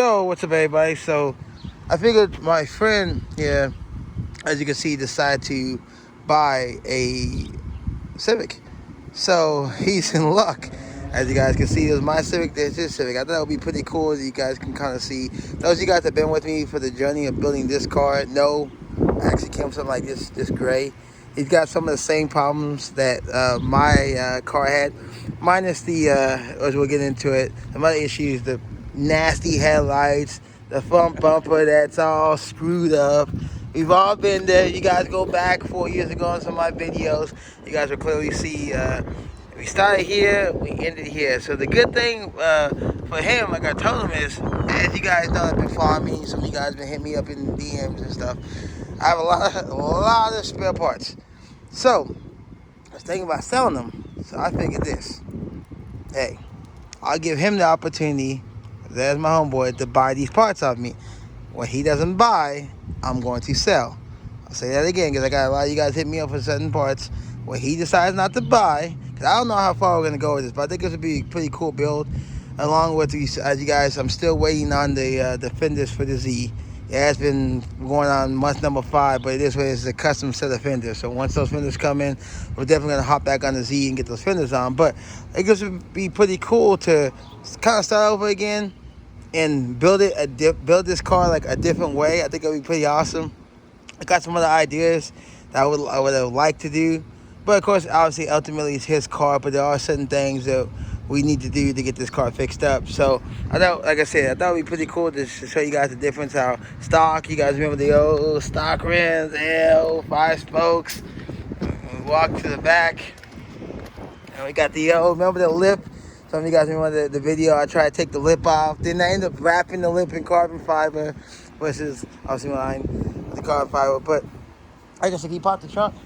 Yo, what's up, everybody? So, I figured my friend here, as you can see, decided to buy a Civic. So, he's in luck. As you guys can see, it was my Civic, there's his Civic. I thought it would be pretty cool as you guys can kind of see. Those of you guys that have been with me for the journey of building this car know I actually came with something like this gray. He's got some of the same problems that my car had, minus the, as we'll get into it, some other issues, the nasty headlights, the front bumper that's all screwed up. We've all been there. You guys go back 4 years ago on some of my videos. You guys will clearly see we started here, we ended here. So the good thing for him, like I told him, is, as you guys know, I've been following me. Some of you guys been hitting me up in DMs and stuff. I have a lot of spare parts. So I was thinking about selling them. So I figured this. Hey, I'll give him the opportunity, there's my homeboy, to buy these parts off me. What he doesn't buy, I'm going to sell. I'll say that again because I got a lot of you guys hit me up for certain parts. What he decides not to buy, because I don't know how far we're going to go with this, but I think this would be a pretty cool build. Along with these, as you guys, I'm still waiting on the fenders for the Z. Yeah, it's been going on month number 5, but this way it's a custom set of fenders. So once those fenders come in, we're definitely going to hop back on the Z and get those fenders on. But it would be pretty cool to kind of start over again and build this car like a different way. I think it would be pretty awesome. I got some other ideas that I would have liked to do. But of course, obviously, ultimately it's his car, but there are certain things that we need to do to get this car fixed up. So I thought, like I said, I thought it would be pretty cool to show you guys the difference. How stock, you guys remember the old stock rims, 5 spokes. Walk to the back, and we got the remember the lip. Some of you guys remember the video. I tried to take the lip off. Then I ended up wrapping the lip in carbon fiber, versus obviously mine the carbon fiber. But I guess if you pop the trunk.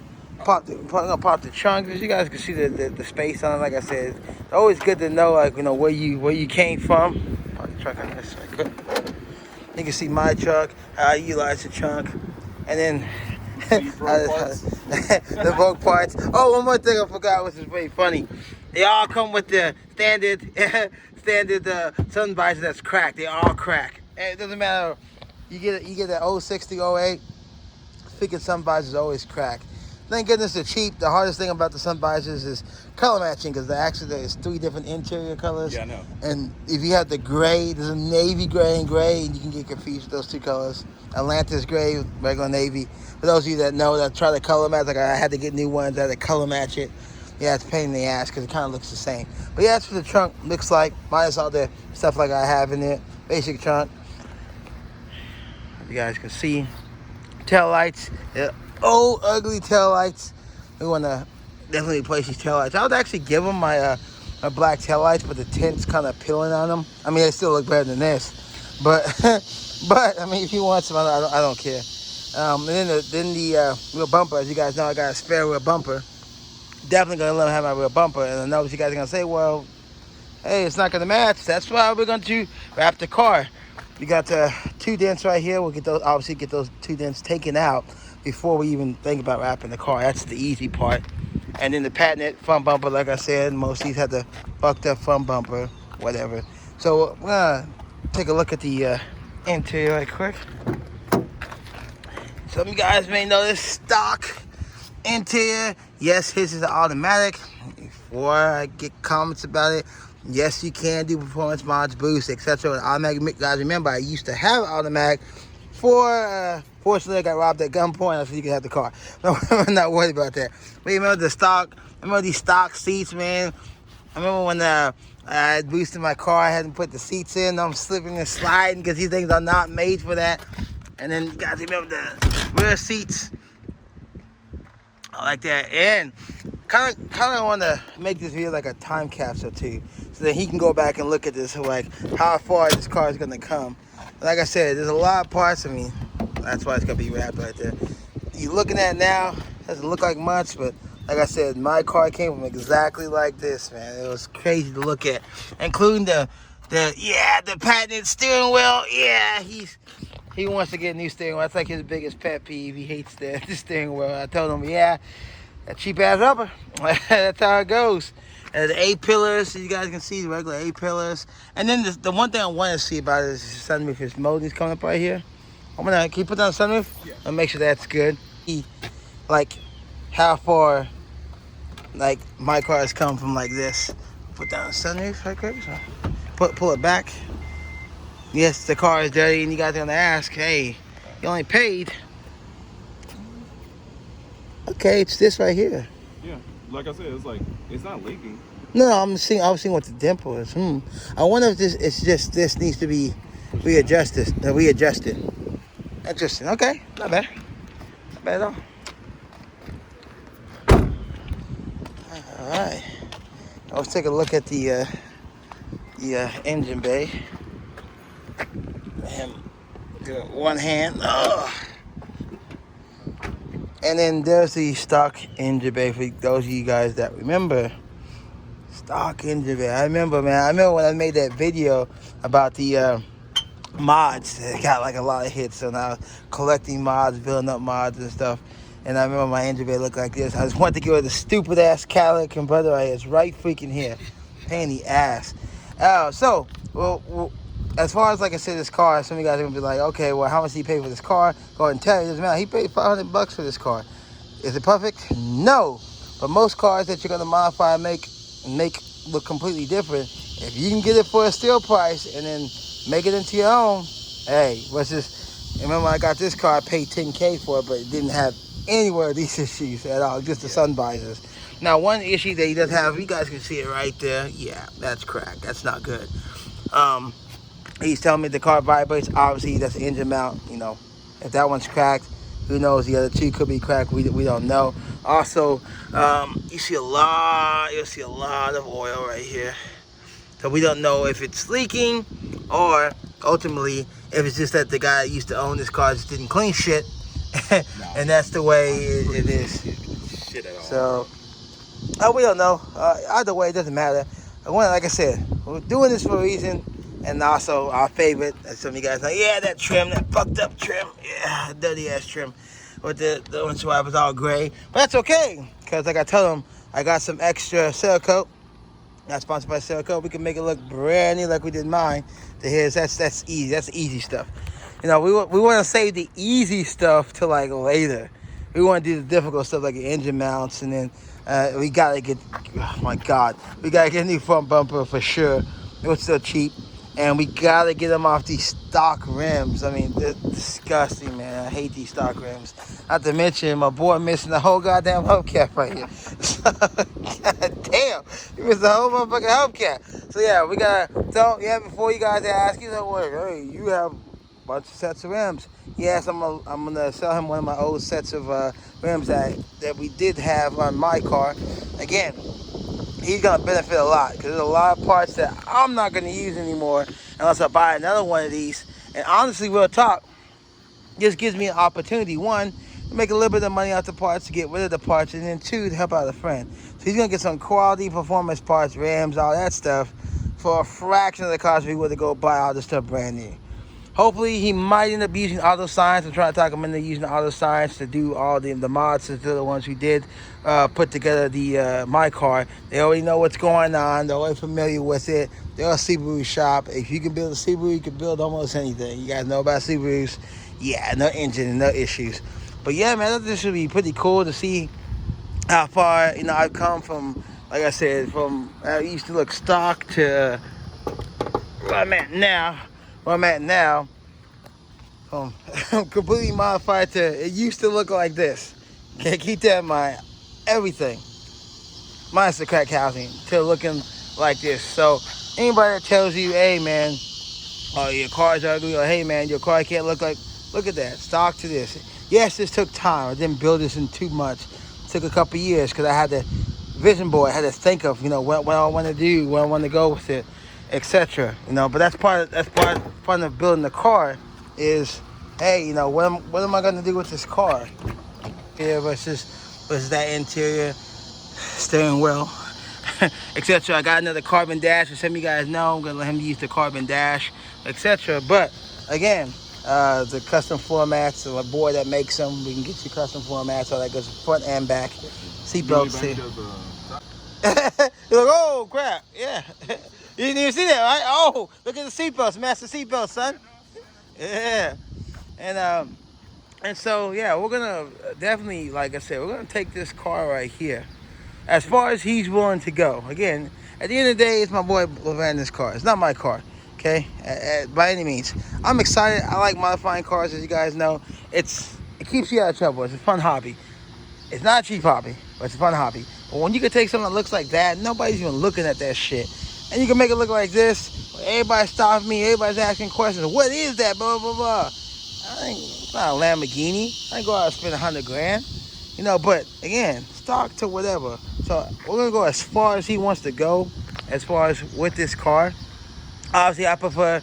Pop the trunk, because you guys can see the space on it. Like I said, it's always good to know, like, where you came from. Pop the trunk on this right quick. You can see my truck, how I utilize the trunk, and then the broke parts. Oh, one more thing I forgot, which is very funny. They all come with the standard sun visor that's cracked. They all crack. And it doesn't matter. You get that 060, 08. Freaking sun visors always crack. Thank goodness they're cheap. The hardest thing about the sun visors is color matching, because there's 3 different interior colors. Yeah, I know. And if you have the gray, there's a navy gray and gray, and you can get confused with those 2 colors. Atlantis gray with regular navy. For those of you that know, that try to color match, like I had to get new ones, I had to color match it. Yeah, it's a pain in the ass because it kind of looks the same. But yeah, that's what the trunk looks like. Minus all the stuff like I have in it. Basic trunk. You guys can see. Tail lights. Yeah. Old, ugly tail lights. We want to definitely replace these tail lights. I would actually give them my black tail lights, but the tint's kind of peeling on them. I mean, they still look better than this. But, I mean, if you want some, I don't care. And then the rear bumper, as you guys know, I got a spare rear bumper. Definitely going to let them have my rear bumper. And I know what you guys are going to say, well, hey, it's not going to match. That's why we're going to wrap the car. We got 2 dents right here. We'll get those 2 dents taken out before we even think about wrapping the car. That's the easy part. And then the patented front bumper, like I said, most of these have the fucked up front bumper, whatever. So we're gonna take a look at the interior right quick. Some of you guys may know this stock interior. Yes, his is an automatic. Before I get comments about it, yes, you can do performance mods, boost, etc. with automatic. Guys, remember, I used to have automatic. Fortunately, I got robbed at gunpoint, so you can have the car. I'm not worried about that. But you remember the stock? Remember these stock seats, man? I remember when I boosted my car, I hadn't put the seats in. I'm slipping and sliding because these things are not made for that. And then, guys, remember the rear seats? I like that. And kind of want to make this video like a time capsule too, so that he can go back and look at this, like how far this car is gonna come. Like I said, there's a lot of parts. I mean, that's why it's gonna be wrapped right there. You're looking at it now, doesn't look like much, but like I said, my car came from exactly like this, man. It was crazy to look at, including the patented steering wheel. Yeah, he wants to get a new steering wheel. That's like his biggest pet peeve. He hates the steering wheel. I told him, yeah, that cheap ass rubber. That's how it goes. And the A-pillars, so you guys can see the regular A-pillars. And then the one thing I want to see about it is the sunroof. Is molding's coming up right here. I'm gonna, can you put down the sunroof? Yeah. And make sure that's good. Like how far like my car has come from like this. Put down the sunroof right quick. So pull it back. Yes, the car is dirty, and you guys are gonna ask, hey, you only paid. Okay, it's this right here. Yeah, like I said, it's like it's not leaking. No, I was seeing what the dimple is. I wonder if this needs to be readjusted. Interesting. Okay, not bad. Not bad at all. All right. Let's take a look at the engine bay. And one hand. And then there's the stock engine bay for those of you guys that remember. Stock engine bay. I remember, man. I remember when I made that video about the mods. It got like a lot of hits, so now collecting mods, building up mods and stuff. And I remember my engine bay looked like this. I just wanted to get rid of the stupid ass catalytic converter right here. It's right freaking here. Pain in the ass. So, well, as far as like I said, this car, some of you guys are gonna be like, okay, well, how much did he pay for this car? Go ahead and tell you, doesn't matter. He paid $500 for this car. Is it perfect? No. But most cars that you're gonna modify and make look completely different, if you can get it for a steal price and then make it into your own, hey, what's this? Remember, I got this car, I paid $10K for it, but it didn't have anywhere of these issues at all, just the sun visors. Now, one issue that he does have, you guys can see it right there. Yeah, that's cracked. That's not good. He's telling me the car vibrates. Obviously, that's the engine mount. You know, if that one's cracked, who knows? The other two could be cracked. We don't know. Also, you'll see a lot of oil right here. So we don't know if it's leaking or ultimately if it's just that the guy that used to own this car just didn't clean shit. And that's the way it is. Shit at all. So, we don't know. Either way, it doesn't matter. Like I said, we're doing this for a reason. And also our favorite, as some of you guys know, yeah, that trim, that fucked up trim. Yeah, dirty ass trim. With the windshield was all gray. But that's okay. Because like I told them, I got some extra Cerakote. Not sponsored by Cerakote. We can make it look brand new like we did mine. To his, that's easy. That's easy stuff. You know, we want to save the easy stuff till like later. We want to do the difficult stuff like the engine mounts, and then we gotta get. Oh my God, we gotta get a new front bumper for sure. It was still cheap, and we gotta get them off these stock rims. I mean, they're disgusting, man. I hate these stock rims. Not to mention my boy missing the whole goddamn hubcap right here. God damn, he missed the whole motherfucking hubcap. So yeah, we gotta. So yeah, before you guys ask, you know what? Hey, you have bunch of sets of rims. Yes, I'm gonna sell him one of my old sets of rims that we did have on my car. Again, he's gonna benefit a lot because there's a lot of parts that I'm not gonna use anymore unless I buy another one of these. And honestly, real talk, this gives me an opportunity, one, to make a little bit of money off the parts, to get rid of the parts, and then two, to help out a friend. So he's gonna get some quality performance parts, rims, all that stuff, for a fraction of the cost if he were to go buy all this stuff brand new. Hopefully, he might end up using auto science. I'm trying to talk him into using auto science to do all the mods. To the ones who did put together the my car. They already know what's going on. They're already familiar with it. They're a Subaru shop. If you can build a Subaru, you can build almost anything. You guys know about Subarus. Yeah, no engine and no issues. But yeah, man, this should be pretty cool to see how far I've come from. Like I said, from I used to look stock to where I'm at now. Completely modified to, it used to look like this. Okay, keep that in mind. Everything, minus the crack housing, to looking like this. So anybody that tells you, hey man, oh your car's ugly, or hey man, your car can't look like, look at that, stock to this. Yes, this took time. I didn't build this in 2 months. It took a couple years because I had the vision board. I had to think of what I want to do, where I want to go with it, etc. But that's part of building the car is, hey, what am I gonna do with this car? Yeah, versus that interior, steering wheel, etc. I got another carbon dash, and some of you guys know I'm gonna let him use the carbon dash, etc. But again, the custom floor mats, so a boy that makes them, we can get you custom floor mats, all that goes front and back, seat belts. You're like, oh crap, yeah. You didn't even see that, right? Oh, look at the seatbelts, master seatbelts, son. Yeah, and so yeah, we're gonna definitely, like I said, we're gonna take this car right here, as far as he's willing to go. Again, at the end of the day, it's my boy Levander's car. It's not my car, okay? By any means, I'm excited. I like modifying cars, as you guys know. It keeps you out of trouble. It's a fun hobby. It's not a cheap hobby, but it's a fun hobby. But when you can take something that looks like that, nobody's even looking at that shit, and you can make it look like this. Everybody stops me. Everybody's asking questions. What is that? Blah blah blah. It's not a Lamborghini. I ain't go out and spend 100 grand. But again, stock to whatever. So we're gonna go as far as he wants to go, as far as with this car. Obviously, I prefer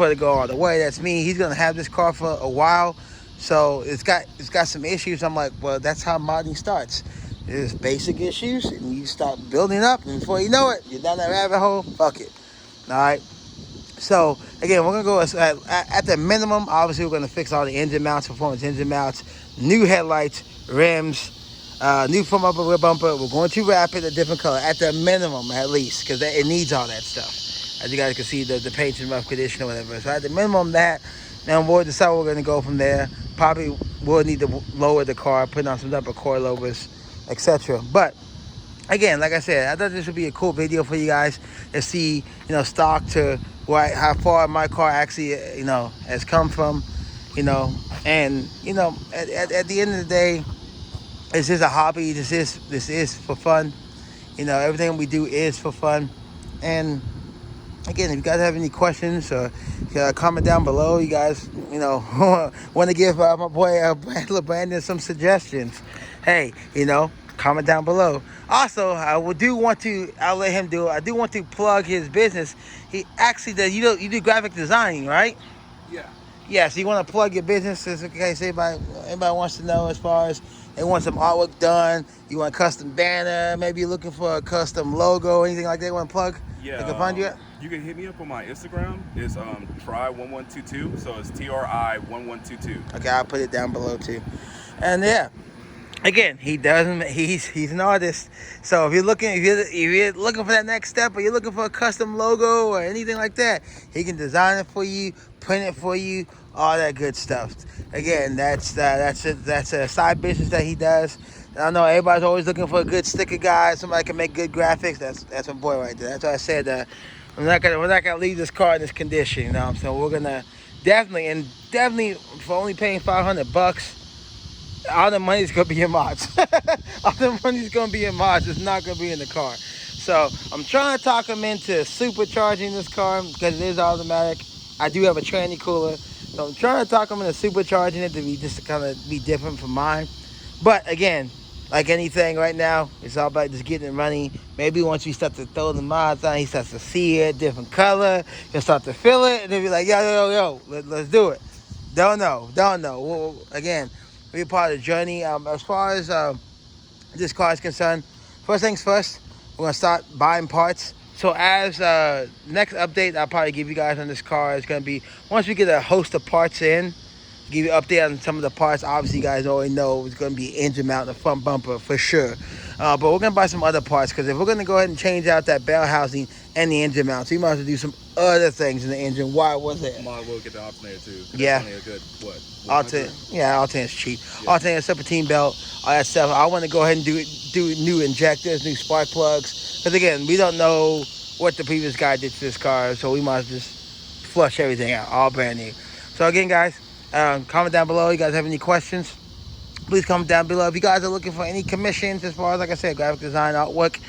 to go all the way. That's me. He's gonna have this car for a while, so it's got some issues. I'm like, well, that's how modding starts. There's basic issues, and you start building up, and before you know it, you're down that rabbit hole. Fuck it. All right. So again, we're gonna go at the minimum. Obviously, we're gonna fix all the engine mounts, performance engine mounts, new headlights, rims, new front bumper, rear bumper. We're going to wrap it a different color at the minimum, at least, because it needs all that stuff. As you guys can see, the paint's in rough condition or whatever. So at the minimum, that. Then we'll decide where we're gonna go from there. Probably we'll need to lower the car, put on some upper coilovers, etc. But again, like I said, I thought this would be a cool video for you guys to see, stock to how far my car actually, has come from, and at the end of the day, it's just a hobby. This is for fun. Everything we do is for fun. And again, if you guys have any questions or comment down below, you guys, want to give my boy Brandon some suggestions, hey, comment down below. Also, I'll let him do it. I do want to plug his business. He actually does, you do graphic designing, right? Yeah. Yeah, so you want to plug your business in case anybody wants to know, as far as they want some artwork done, you want a custom banner, maybe you're looking for a custom logo, anything like that you want to plug? Yeah. They can find you at? You can hit me up on my Instagram. It's try1122, so it's TRI1122. Okay, I'll put it down below too. And yeah, again, he's an artist. So if you're looking for that next step, or you're looking for a custom logo or anything like that, he can design it for you, print it for you, all that good stuff. Again, that's a side business that he does. I know everybody's always looking for a good sticker guy, somebody can make good graphics. That's my boy right there. That's why I said we're not gonna leave this car in this condition. So we're gonna definitely for only paying $500. All the money's gonna be in mods. All the money's gonna be in mods. It's not gonna be in the car. So I'm trying to talk him into supercharging this car because it is automatic. I do have a tranny cooler, so I'm trying to talk him into supercharging it to kind of be different from mine. But again, like anything right now, it's all about just getting it running. Maybe once we start to throw the mods on, he starts to see it, different color, he'll start to feel it, and he'll be like, yo, let's do it. Don't know. Well, again, be a part of the journey. As far as this car is concerned, first things first, we're gonna start buying parts. So as next update I'll probably give you guys on this car is gonna be once we get a host of parts in, give you an update on some of the parts. Obviously you guys already know it's gonna be engine mount and the front bumper for sure. But we're gonna buy some other parts, because if we're gonna go ahead and change out that bell housing and the engine mount, so you might have to do some other things in the engine. Why was it? Might as well get the alternator too. Yeah. That's only a good, what? Alternator's cheap. Yeah. Alternator, serpentine belt, all that stuff. I want to go ahead and do new injectors, new spark plugs. Because again, we don't know what the previous guy did to this car, so we might just flush everything out, all brand new. So again, guys, comment down below. You guys have any questions? Please comment down below. If you guys are looking for any commissions, as far as, like I said, graphic design, artwork,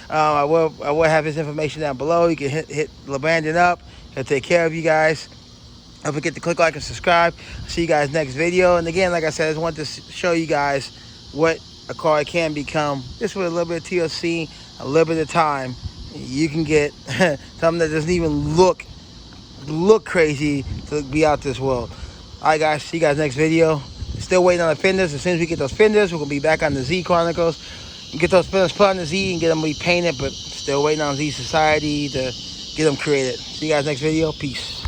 I will have his information down below. You can hit LeBrandon up. He'll take care of you guys. Don't forget to click like and subscribe. See you guys next video. And again, like I said, I just wanted to show you guys what a car can become. Just with a little bit of TLC, a little bit of time, you can get something that doesn't even look crazy to be out this world. All right, guys. See you guys next video. Still waiting on the fenders. As soon as we get those fenders, we're gonna be back on the Z Chronicles. Get those fenders put on the Z and get them repainted. But still waiting on Z Society to get them created. See you guys next video. Peace.